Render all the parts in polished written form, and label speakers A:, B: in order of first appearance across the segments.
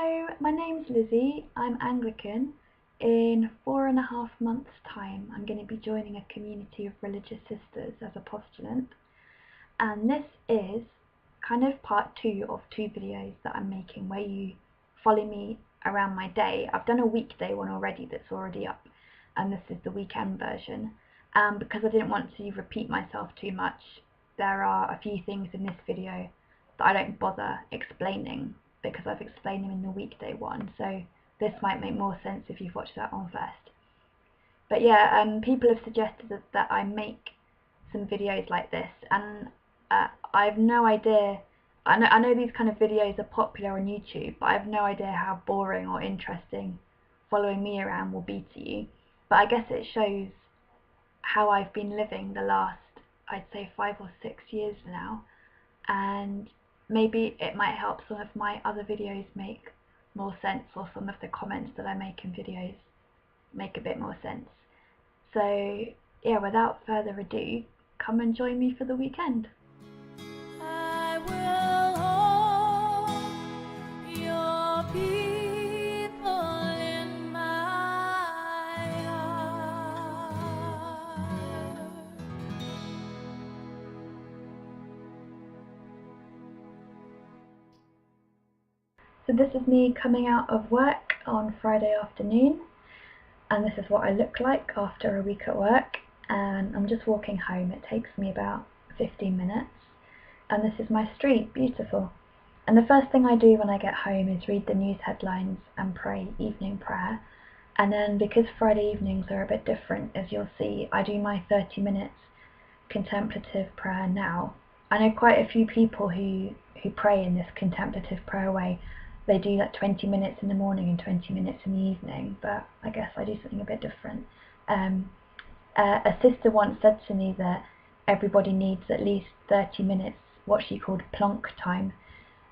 A: Hello, my name's Lizzie. I'm Anglican. In 4.5 months' time, I'm going to be joining a community of religious sisters as a postulant. And this is kind of part 2 of 2 videos that I'm making where you follow me around my day. I've done a weekday one already that's already up, and this is the weekend version. Because I didn't want to repeat myself too much, there are a few things in this video that I don't bother explaining because I've explained them in the weekday one, so this might make more sense if you've watched that one first. But yeah, people have suggested that I make some videos like this, and I've no idea. I know these kind of videos are popular on YouTube, but I have no idea how boring or interesting following me around will be to you. But I guess it shows how I've been living the last, I'd say, 5 or 6 years now, and maybe it might help some of my other videos make more sense, or some of the comments that I make in videos make a bit more sense. So yeah, without further ado, come and join me for the weekend.
B: I will hold your people in my heart.
A: So this is me coming out of work on Friday afternoon, and this is what I look like after a week at work, and I'm just walking home. It takes me about 15 minutes, and this is my street, beautiful. And the first thing I do when I get home is read the news headlines and pray evening prayer. And then, because Friday evenings are a bit different, as you'll see, I do my 30 minutes contemplative prayer now. I know quite a few people who pray in this contemplative prayer way. They do like 20 minutes in the morning and 20 minutes in the evening, but I guess I do something a bit different. A sister once said to me that everybody needs at least 30 minutes, what she called plonk time,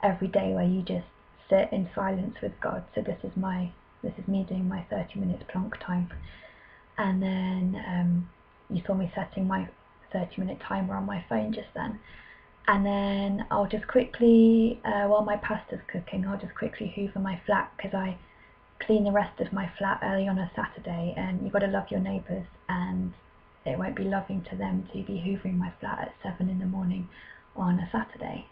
A: every day, where you just sit in silence with God. So this is me doing my 30 minutes plonk time. And then you saw me setting my 30-minute timer on my phone just then. And then I'll just quickly, while my pasta's cooking, I'll just quickly hoover my flat, because I clean the rest of my flat early on a Saturday, and you've got to love your neighbours, and it won't be loving to them to be hoovering my flat at 7 in the morning on a Saturday.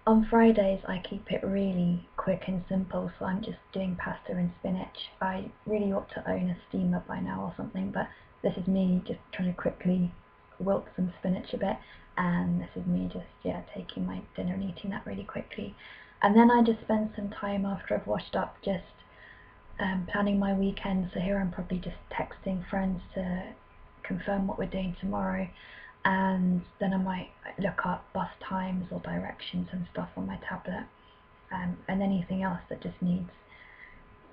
A: On Fridays I keep it really quick and simple, so I'm just doing pasta and spinach. I really ought to own a steamer by now or something, but this is me just trying to quickly wilt some spinach a bit, and this is me just taking my dinner and eating that really quickly. And then I just spend some time after I've washed up just planning my weekend. So here I'm probably just texting friends to confirm what we're doing tomorrow, and then I might look up bus times or directions and stuff on my tablet, and anything else that just needs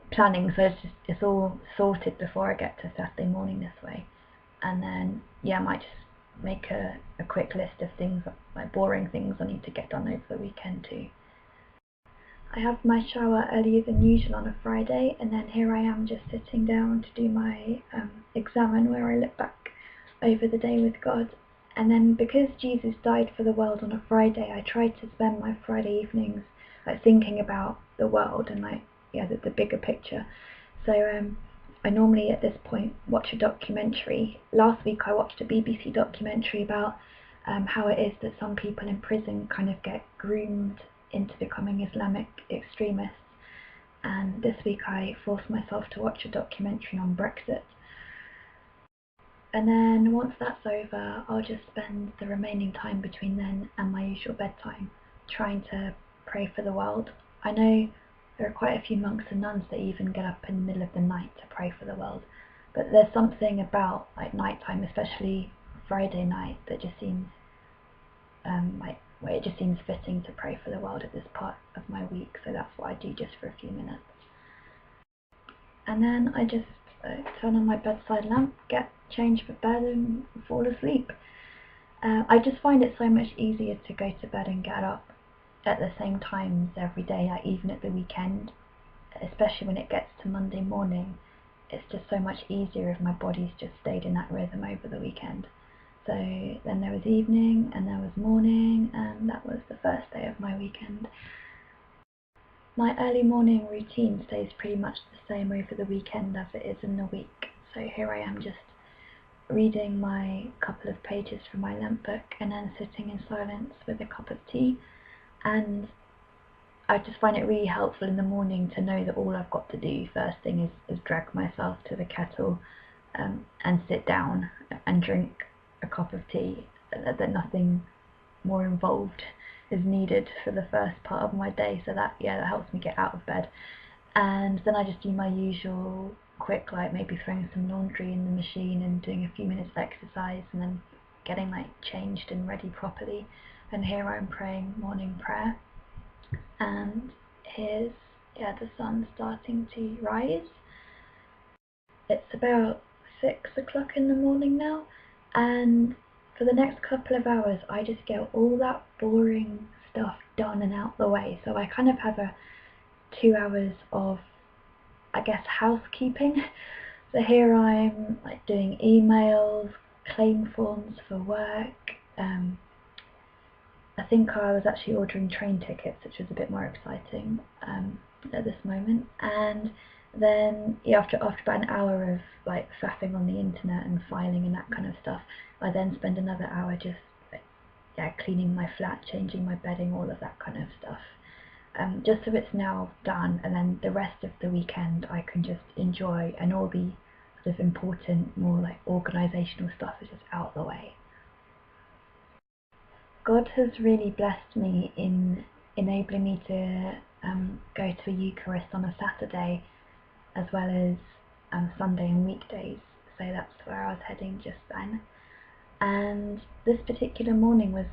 A: planning. So it's all sorted before I get to Saturday morning this way. And then I might just make a quick list of things, like boring things I need to get done over the weekend too. I have my shower earlier than usual on a Friday, and then here I am just sitting down to do my examen, where I look back over the day with God. And then, because Jesus died for the world on a Friday, I try to spend my Friday evenings like thinking about the world and the bigger picture. So I normally at this point watch a documentary. Last week I watched a BBC documentary about how it is that some people in prison kind of get groomed into becoming Islamic extremists, and this week I forced myself to watch a documentary on Brexit. And then once that's over, I'll just spend the remaining time between then and my usual bedtime trying to pray for the world. I know there are quite a few monks and nuns that even get up in the middle of the night to pray for the world, but there's something about nighttime, especially Friday night, that just seems it just seems fitting to pray for the world at this part of my week. So that's what I do, just for a few minutes. And then I just turn on my bedside lamp, get changed for bed, and fall asleep. I just find it so much easier to go to bed and get up at the same times every day, even at the weekend, especially when it gets to Monday morning. It's just so much easier if my body's just stayed in that rhythm over the weekend. So then there was evening, and there was morning, and that was the first day of my weekend. My early morning routine stays pretty much the same over the weekend as it is in the week. So here I am just reading my couple of pages from my Lent book and then sitting in silence with a cup of tea. And I just find it really helpful in the morning to know that all I've got to do first thing is drag myself to the kettle and sit down and drink a cup of tea, that nothing more involved is needed for the first part of my day. So that helps me get out of bed. And then I just do my usual quick, like maybe throwing some laundry in the machine and doing a few minutes of exercise and then getting like changed and ready properly. And here I'm praying morning prayer, and here's the sun starting to rise. It's about 6 o'clock in the morning now, and for the next couple of hours I just get all that boring stuff done and out the way. So I kind of have a 2 hours of, I guess, housekeeping. So here I'm like doing emails, claim forms for work. I think I was actually ordering train tickets, which was a bit more exciting at this moment. And then after about an hour of like faffing on the internet and filing and that kind of stuff, I then spend another hour just cleaning my flat, changing my bedding, all of that kind of stuff. Just so it's now done, and then the rest of the weekend I can just enjoy, and all the sort of important, more like organisational stuff is just out the way. God has really blessed me in enabling me to go to a Eucharist on a Saturday as well as Sunday and weekdays. So that's where I was heading just then. And this particular morning was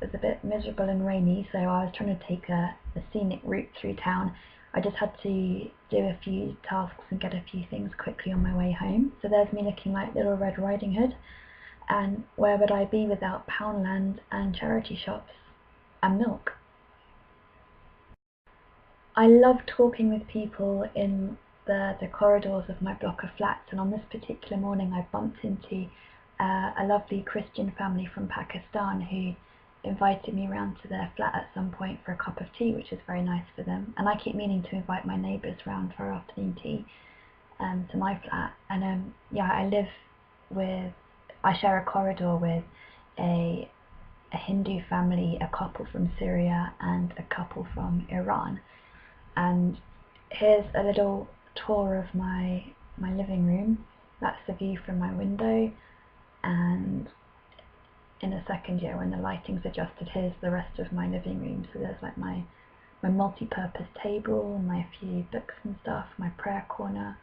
A: a bit miserable and rainy, so I was trying to take a scenic route through town. I just had to do a few tasks and get a few things quickly on my way home. So there's me looking like Little Red Riding Hood. And where would I be without Poundland and charity shops and milk? I love talking with people in the corridors of my block of flats, and on this particular morning I bumped into a lovely Christian family from Pakistan who invited me round to their flat at some point for a cup of tea, which is very nice for them. And I keep meaning to invite my neighbours round for afternoon tea to my flat. And I share a corridor with a Hindu family, a couple from Syria and a couple from Iran. And here's a little tour of my living room. That's the view from my window, and in a second, when the lighting's adjusted, here's the rest of my living room. So there's like my multi-purpose table, my few books and stuff, my prayer corner,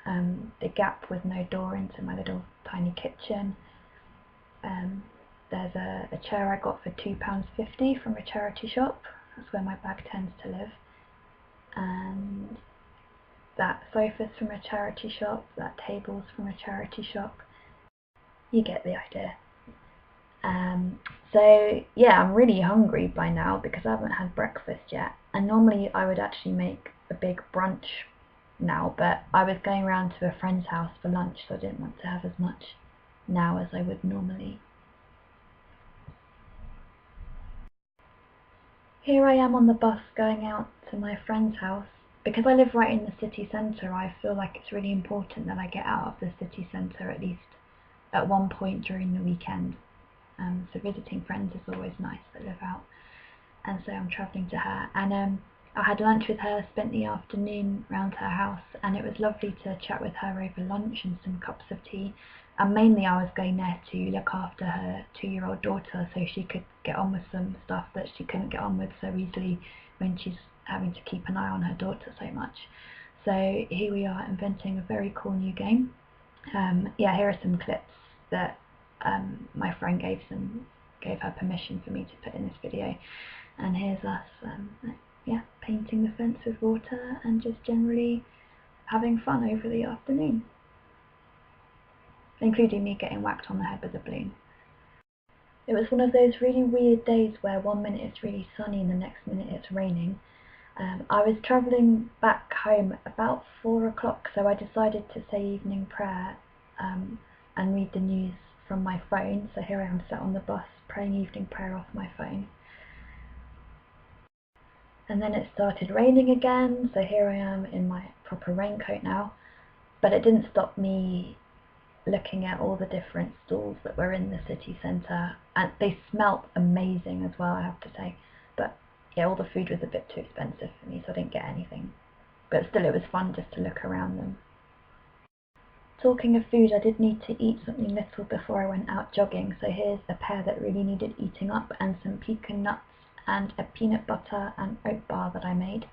A: the gap with no door into my little tiny kitchen. There's a chair I got for £2.50 from a charity shop. That's where my bag tends to live. And that sofa's from a charity shop, that table's from a charity shop. You get the idea. So I'm really hungry by now because I haven't had breakfast yet. And normally I would actually make a big brunch now, but I was going around to a friend's house for lunch, so I didn't want to have as much now as I would normally. Here I am on the bus going out to my friend's house. Because I live right in the city centre, I feel like it's really important that I get out of the city centre at least at one point during the weekend. So visiting friends is always nice that live out. And so I'm travelling to her. And I had lunch with her, spent the afternoon round her house, and it was lovely to chat with her over lunch and some cups of tea. And mainly I was going there to look after her 2-year-old daughter so she could get on with some stuff that she couldn't get on with so easily when she's having to keep an eye on her daughter so much. So here we are inventing a very cool new game. Here are some clips that my friend gave her permission for me to put in this video. And here's us painting the fence with water and just generally having fun over the afternoon, including me getting whacked on the head with a balloon. It was one of those really weird days where one minute it's really sunny and the next minute it's raining. I was travelling back home about 4 o'clock, so I decided to say evening prayer and read the news from my phone. So here I am sat on the bus praying evening prayer off my phone. And then it started raining again, so here I am in my proper raincoat now. But it didn't stop me looking at all the different stalls that were in the city centre, and they smelt amazing as well, I have to say. But yeah, all the food was a bit too expensive for me, so I didn't get anything. But still, it was fun just to look around them. Talking of food, I did need to eat something little before I went out jogging, so here's a pear that really needed eating up, and some pecan nuts, and a peanut butter and oat bar that I made.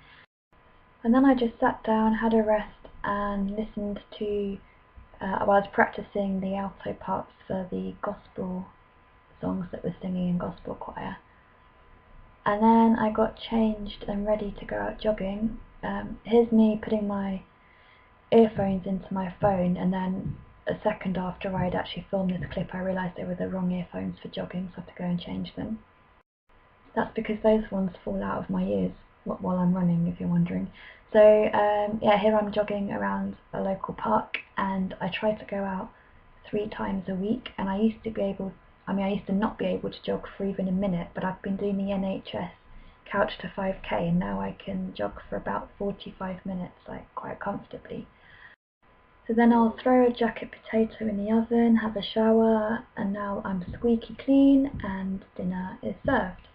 A: And then I just sat down, had a rest, and listened to, I was practicing the alto parts for the gospel songs that we're singing in gospel choir. And then I got changed and ready to go out jogging. Here's me putting my earphones into my phone, and then a second after I'd actually filmed this clip I realised they were the wrong earphones for jogging, so I have to go and change them. That's because those ones fall out of my ears while I'm running, if you're wondering. So yeah, here I'm jogging around a local park, and I try to go out 3 times a week, and I used to not be able to jog for even a minute, but I've been doing the NHS Couch to 5k, and now I can jog for about 45 minutes, like quite comfortably. So then I'll throw a jacket potato in the oven, have a shower, and now I'm squeaky clean and dinner is served.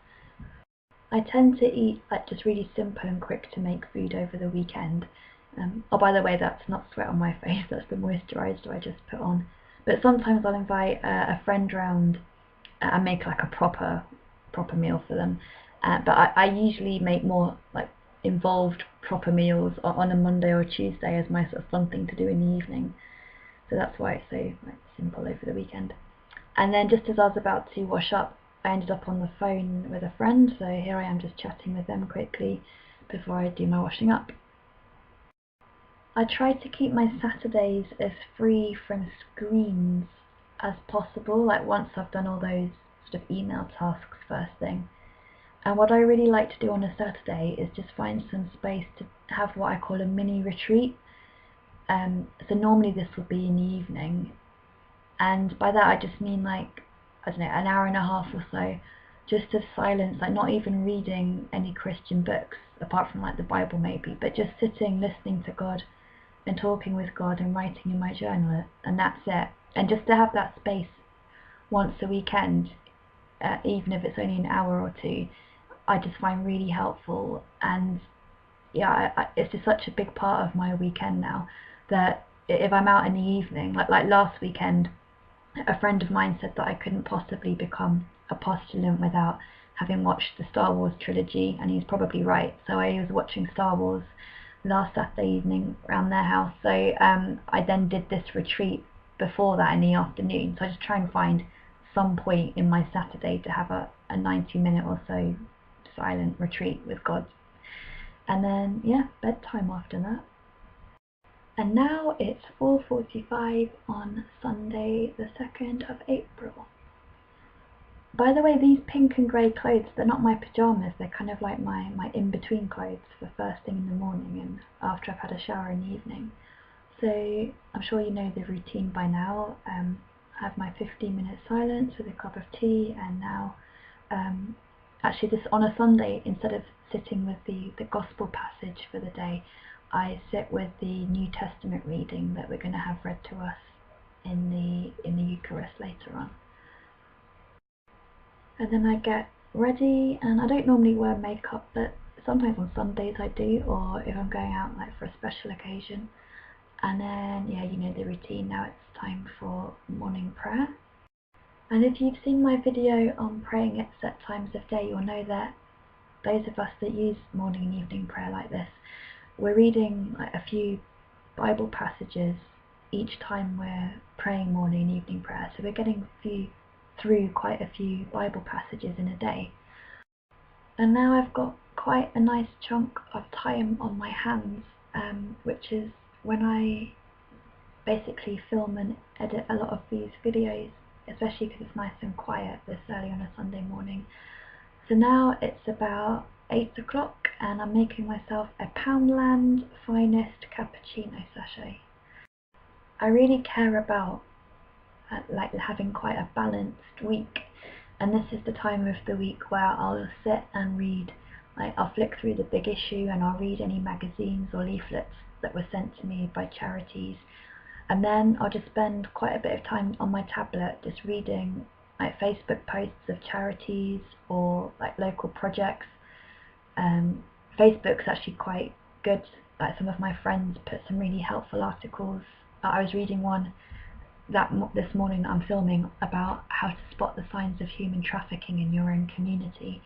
A: I tend to eat like just really simple and quick to make food over the weekend. Oh, by the way, that's not sweat on my face, that's the moisturiser I just put on. But sometimes I'll invite a friend round and make like a proper meal for them. But I usually make more like involved proper meals on a Monday or a Tuesday as my sort of fun thing to do in the evening. So that's why it's so like simple over the weekend. And then just as I was about to wash up, I ended up on the phone with a friend, so here I am just chatting with them quickly before I do my washing up. I try to keep my Saturdays as free from screens as possible, like once I've done all those sort of email tasks first thing. And what I really like to do on a Saturday is just find some space to have what I call a mini retreat. So normally this would be in the evening, and by that I just mean like, I don't know, an hour and a half or so, just of silence, like not even reading any Christian books, apart from like the Bible maybe, but just sitting, listening to God and talking with God and writing in my journal, and that's it. And just to have that space once a weekend, even if it's only an hour or two, I just find really helpful. And yeah, it's just such a big part of my weekend now that if I'm out in the evening, like last weekend, a friend of mine said that I couldn't possibly become a postulant without having watched the Star Wars trilogy, and he's probably right. So I was watching Star Wars last Saturday evening around their house. So I then did this retreat before that in the afternoon. So I just try and find some point in my Saturday to have a 90-minute or so silent retreat with God. And then, yeah, bedtime after that. And now it's 4:45 on Sunday the 2nd of April. By the way, these pink and grey clothes, they're not my pyjamas, they're kind of like my in-between clothes for first thing in the morning and after I've had a shower in the evening. So I'm sure you know the routine by now. I have my 15-minute silence with a cup of tea, and now actually this on a Sunday, instead of sitting with the gospel passage for the day, I sit with the New Testament reading that we're going to have read to us in the Eucharist later on. And then I get ready, and I don't normally wear makeup, but sometimes on Sundays I do, or if I'm going out like for a special occasion. And then, yeah, you know the routine. Now it's time for morning prayer. And if you've seen my video on praying at set times of day, you'll know that those of us that use morning and evening prayer like this, we're reading like a few Bible passages each time we're praying morning and evening prayer. So we're getting through quite a few Bible passages in a day. And now I've got quite a nice chunk of time on my hands, which is when I basically film and edit a lot of these videos, especially because it's nice and quiet this early on a Sunday morning. So now it's about 8 o'clock, and I'm making myself a Poundland Finest cappuccino sachet. I really care about like having quite a balanced week, and this is the time of the week where I'll sit and read I'll flick through the big issue and I'll read any magazines or leaflets that were sent to me by charities, and then I'll just spend quite a bit of time on my tablet just reading Facebook posts of charities or local projects. Facebook's actually quite good. Some of my friends put some really helpful articles. I was reading one this morning that I'm filming about how to spot the signs of human trafficking in your own community,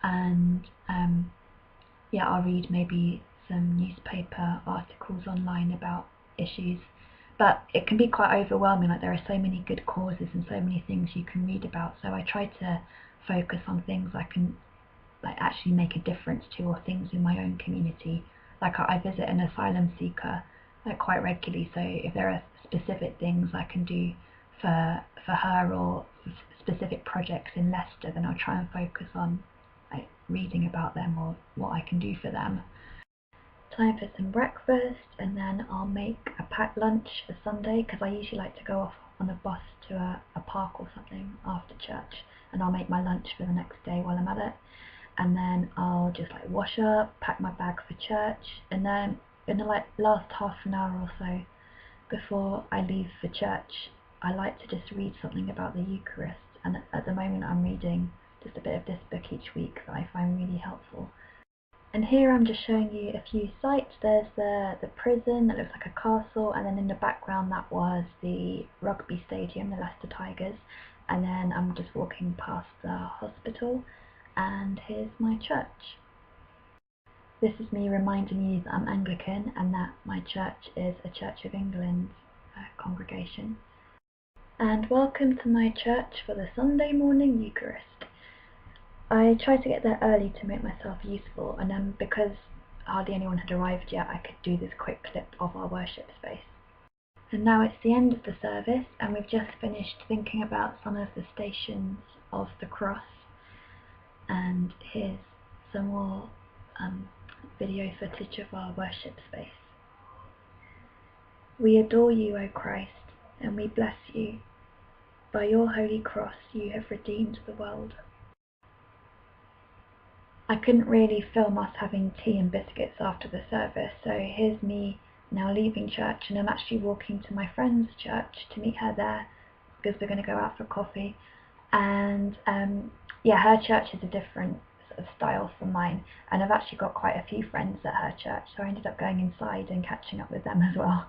A: and I'll read maybe some newspaper articles online about issues. But it can be quite overwhelming. There are so many good causes and so many things you can read about. So I try to focus on things I can actually make a difference to, or things in my own community. I visit an asylum seeker quite regularly, so if there are specific things I can do for her, or specific projects in Leicester, then I'll try and focus on reading about them or what I can do for them. Time for some breakfast, and then I'll make a packed lunch for Sunday, because I usually like to go off on a bus to a park or something after church, and I'll make my lunch for the next day while I'm at it. And then I'll just wash up, pack my bag for church, and then in the last half an hour or so before I leave for church, I like to just read something about the Eucharist. And at the moment I'm reading just a bit of this book each week that I find really helpful. And here I'm just showing you a few sites. There's the prison that looks like a castle, and then in the background that was the rugby stadium, the Leicester Tigers, and then I'm just walking past the hospital, and here's my church. This is me reminding you that I'm Anglican and that my church is a Church of England congregation. And welcome to my church for the Sunday morning Eucharist. I tried to get there early to make myself useful, and then because hardly anyone had arrived yet, I could do this quick clip of our worship space. And now it's the end of the service, and we've just finished thinking about some of the stations of the cross. And here's some more video footage of our worship space. We adore you, O Christ, and we bless you. By your holy cross you have redeemed the world. I couldn't really film us having tea and biscuits after the service, so here's me now leaving church, and I'm actually walking to my friend's church to meet her there, because we're going to go out for coffee. And her church is a different sort of style from mine, and I've actually got quite a few friends at her church, so I ended up going inside and catching up with them as well.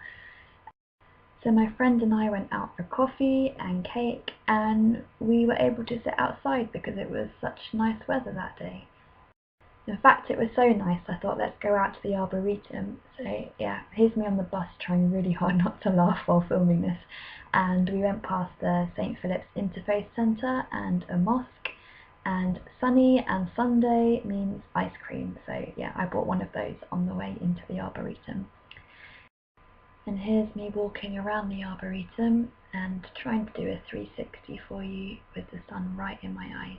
A: So my friend and I went out for coffee and cake, and we were able to sit outside because it was such nice weather that day. In fact, it was so nice I thought, let's go out to the Arboretum. So yeah, here's me on the bus trying really hard not to laugh while filming this. And we went past the St. Philip's Interfaith Centre and a mosque, and sunny and Sunday means ice cream. So yeah, I bought one of those on the way into the Arboretum. And here's me walking around the Arboretum and trying to do a 360 for you with the sun right in my eyes.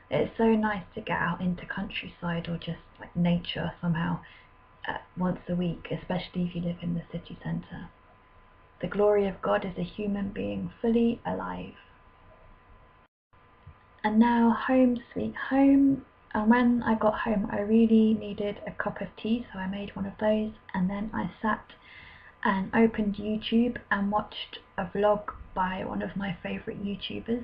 A: It's so nice to get out into countryside or just nature somehow once a week, especially if you live in the city centre. The glory of God is a human being fully alive. And now home sweet home. And when I got home I really needed a cup of tea, so I made one of those, and then I sat and opened YouTube and watched a vlog by one of my favourite YouTubers.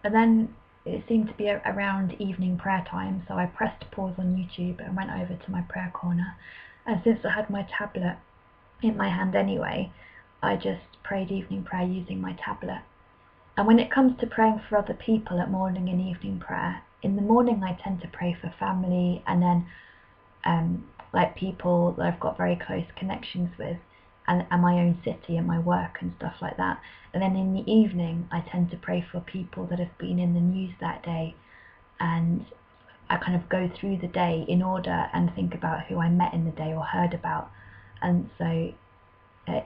A: And then it seemed to be around evening prayer time, so I pressed pause on YouTube and went over to my prayer corner. And since I had my tablet in my hand anyway, I just prayed evening prayer using my tablet. And when it comes to praying for other people at morning and evening prayer, in the morning I tend to pray for family, and then people that I've got very close connections with, and my own city and my work and stuff like that. And then in the evening I tend to pray for people that have been in the news that day, and I kind of go through the day in order and think about who I met in the day or heard about. And so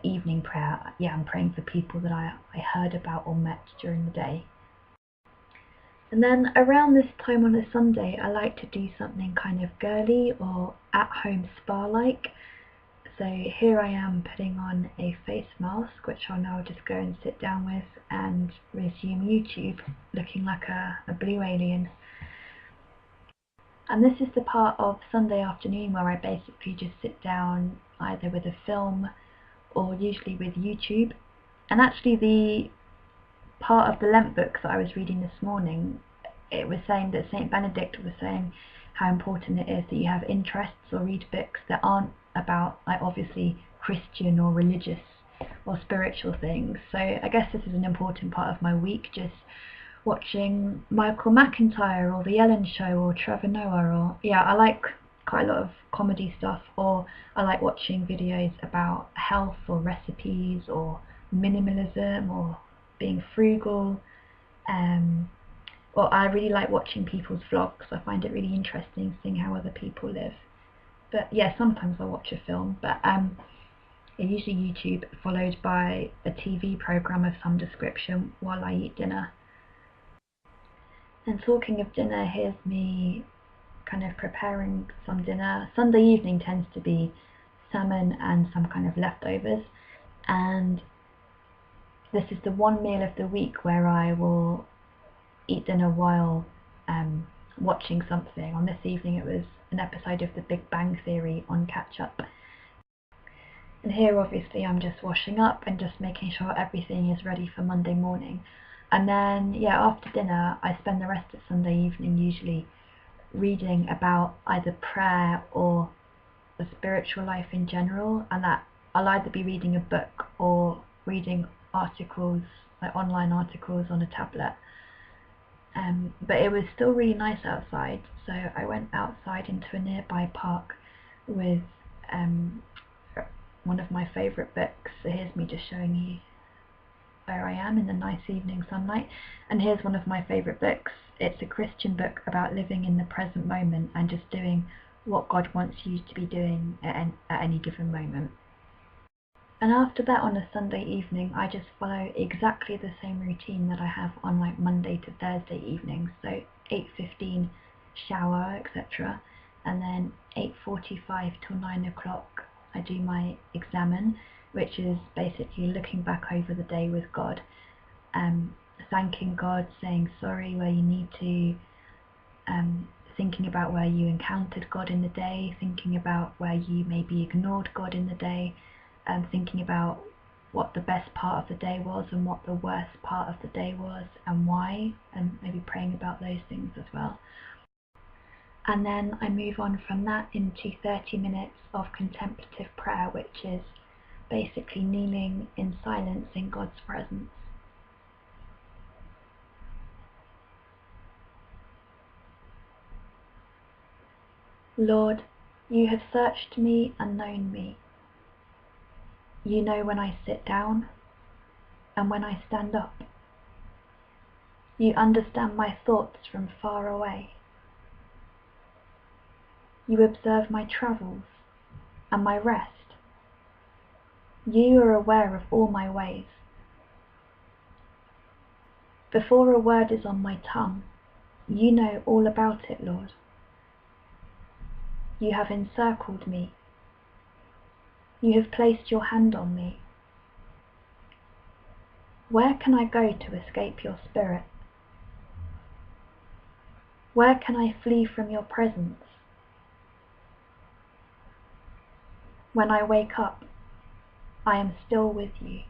A: evening prayer, I'm praying for people that I heard about or met during the day. And then around this time on a Sunday I like to do something kind of girly or at-home spa-like. So here I am putting on a face mask, which I'll now just go and sit down with and resume YouTube looking like a blue alien. And this is the part of Sunday afternoon where I basically just sit down either with a film or usually with YouTube. And actually the part of the Lent book that I was reading this morning, it was saying that Saint Benedict was saying how important it is that you have interests or read books that aren't about, like, obviously Christian or religious or spiritual things. So I guess this is an important part of my week, just watching Michael McIntyre or The Ellen Show or Trevor Noah, or yeah, I like quite a lot of comedy stuff, or I like watching videos about health or recipes or minimalism or being frugal. Or I really like watching people's vlogs. I find it really interesting seeing how other people live. But yeah, sometimes I watch a film, but usually YouTube, followed by a TV program of some description while I eat dinner. And talking of dinner, here's me kind of preparing some dinner. Sunday evening tends to be salmon and some kind of leftovers, and this is the one meal of the week where I will eat dinner while watching something. On this evening it was an episode of The Big Bang Theory on catch up. And here obviously I'm just washing up and just making sure everything is ready for Monday morning. And then yeah, after dinner I spend the rest of Sunday evening usually reading about either prayer or the spiritual life in general, and that I'll either be reading a book or reading articles, like online articles on a tablet. But it was still really nice outside, so I went outside into a nearby park with one of my favourite books. So here's me just showing you where I am in the nice evening sunlight, and here's one of my favourite books. It's a Christian book about living in the present moment and just doing what God wants you to be doing at any given moment. And after that, on a Sunday evening, I just follow exactly the same routine that I have on like Monday to Thursday evenings. So 8:15 shower, etc. And then 8:45 till 9 o'clock I do my examen, which is basically looking back over the day with God, thanking God, saying sorry where you need to, thinking about where you encountered God in the day, thinking about where you maybe ignored God in the day, and thinking about what the best part of the day was and what the worst part of the day was and why, and maybe praying about those things as well. And then I move on from that into 30 minutes of contemplative prayer, which is basically kneeling in silence in God's presence. Lord, you have searched me and known me. You know when I sit down and when I stand up. You understand my thoughts from far away. You observe my travels and my rest. You are aware of all my ways. Before a word is on my tongue, you know all about it, Lord. You have encircled me. You have placed your hand on me. Where can I go to escape your spirit? Where can I flee from your presence? When I wake up, I am still with you.